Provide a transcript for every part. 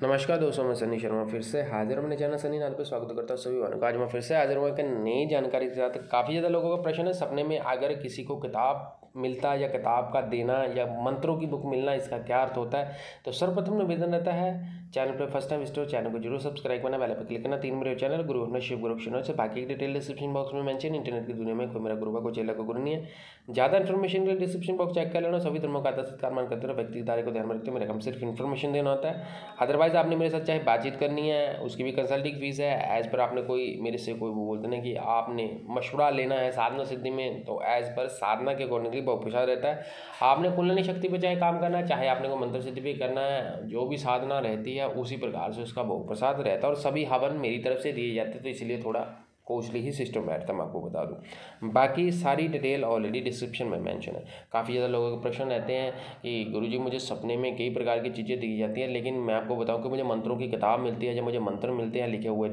नमस्कार दोस्तों, मैं सनी शर्मा फिर से हाजिर हूं अपने चैनल सनी नाथ पे। स्वागत करता हूं सभी वालों का। आज मैं फिर से हाजिर हूं एक नई जानकारी के साथ। काफ़ी ज़्यादा लोगों का प्रश्न है, सपने में अगर किसी को किताब मिलता या किताब का देना या मंत्रों की बुक मिलना, इसका क्या अर्थ होता है। तो सर्वप्रथम निवेदन रहता है, चैनल पर फर्स्ट टाइम विजिटर चैनल को जरूर सब्सक्राइब करना, बेल पर क्लिक करना। 3 मेरे चैनल गुरु अपना शिव गुरु चैनल से, बाकी की डिटेल डिस्क्रिप्शन बॉक्स में मेंशन। इंटरनेट की दुनिया में कोई मेरा गुरु का कोई चेला का गुरु नहीं है। ज़्यादा इन्फॉर्मेशन के लिए डिस्क्रिप्शन बॉक्स चेक कर लेना। सभी धर्मों का आदर सत्कार मान करते रहो, व्यक्ति दायरे को ध्यान में रखते हुए मेरा काम सिर्फ इन्फॉर्मेशन देना होता है। अदरवाइज आपने मेरे साथ चाहे बातचीत करनी है, उसकी भी कंसल्टिंग फीस है। एज़ पर आपने कोई मेरे से कोई बोलते ना कि आपने मशवरा लेना है साधना सिद्धि में, तो एज़ पर साधना के अकॉर्डिंगली बहुत प्रसाद रहता है। आपने कुंडलिनी शक्ति पे चाहे काम करना है, चाहे आपने को मंत्र सिद्धि पे करना है, जो भी साधना रहती है उसी प्रकार से उसका बहुत प्रसाद रहता है। और सभी हवन मेरी तरफ से दिए जाते हैं, तो इसलिए थोड़ा कॉस्टली ही सिस्टम बैठता है, मैं आपको बता दूं। बाकी सारी डिटेल ऑलरेडी डिस्क्रिप्शन में मेंशन है। काफ़ी ज़्यादा लोगों के प्रश्न रहते हैं कि गुरुजी मुझे सपने में कई प्रकार की चीज़ें दी जाती हैं, लेकिन मैं आपको बताऊं कि मुझे मंत्रों की किताब मिलती है, जब मुझे मंत्र मिलते हैं लिखे हुए।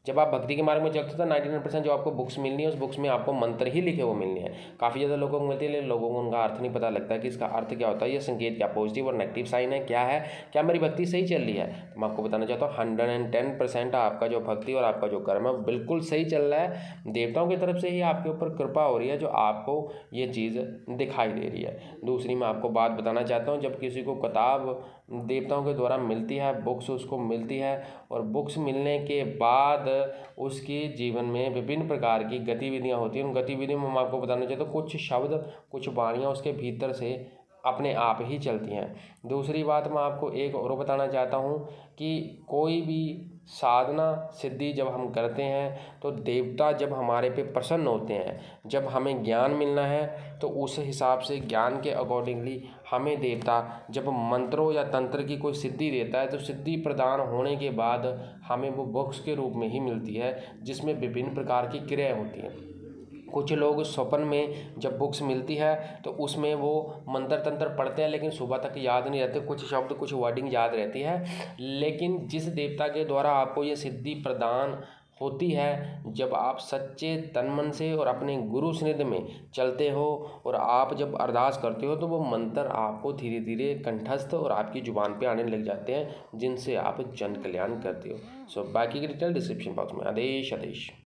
जब आप भक्ति के मार्ग में चलते हो 99% जो आपको बुक्स मिलनी है, उस बुक्स में आपको मंत्र ही लिखे हुए मिलने हैं। काफ़ी ज़्यादा लोगों को मिलती है, लेकिन लोगों को उनका अर्थ नहीं पता लगता कि इसका अर्थ क्या होता है, ये संकेत क्या, पॉजिटिव और नेगेटिव साइन है, क्या है, क्या मेरी भक्ति सही चल रही है। तो मैं आपको बताना चाहता हूँ 110% आपका जो भक्ति और आपका जो कर्म है बिल्कुल सही चल रहा है। देवताओं की तरफ से ही आपके ऊपर कृपा हो रही है, जो आपको ये चीज़ दिखाई दे रही है। दूसरी मैं आपको बात बताना चाहता हूँ, जब किसी को किताब देवताओं के द्वारा मिलती है, बुक्स उसको मिलती है, और बुक्स मिलने के बाद उसके जीवन में विभिन्न प्रकार की गतिविधियां होती हैं। उन गतिविधियों में मैं आपको बताना चाहता हूँ कुछ शब्द, कुछ वाणियाँ उसके भीतर से अपने आप ही चलती हैं। दूसरी बात मैं आपको एक और बताना चाहता हूँ कि कोई भी साधना सिद्धि जब हम करते हैं, तो देवता जब हमारे पे प्रसन्न होते हैं, जब हमें ज्ञान मिलना है, तो उस हिसाब से ज्ञान के अकॉर्डिंगली हमें देवता जब मंत्रों या तंत्र की कोई सिद्धि देता है, तो सिद्धि प्रदान होने के बाद हमें वो बुक्स के रूप में ही मिलती है, जिसमें विभिन्न प्रकार की क्रियाएँ होती हैं। कुछ लोग स्वप्न में जब बुक्स मिलती है तो उसमें वो मंत्र तंत्र पढ़ते हैं, लेकिन सुबह तक याद नहीं रहते। कुछ शब्द, कुछ वर्डिंग याद रहती है, लेकिन जिस देवता के द्वारा आपको ये सिद्धि प्रदान होती है, जब आप सच्चे तन मन से और अपने गुरु सानिध्य में चलते हो और आप जब अरदास करते हो, तो वो मंत्र आपको धीरे धीरे कंठस्थ और आपकी जुबान पे आने लग जाते हैं, जिनसे आप जन कल्याण करते हो। सो बाकी की डिटेल डिस्क्रिप्शन बॉक्स में। आदेश आदेश।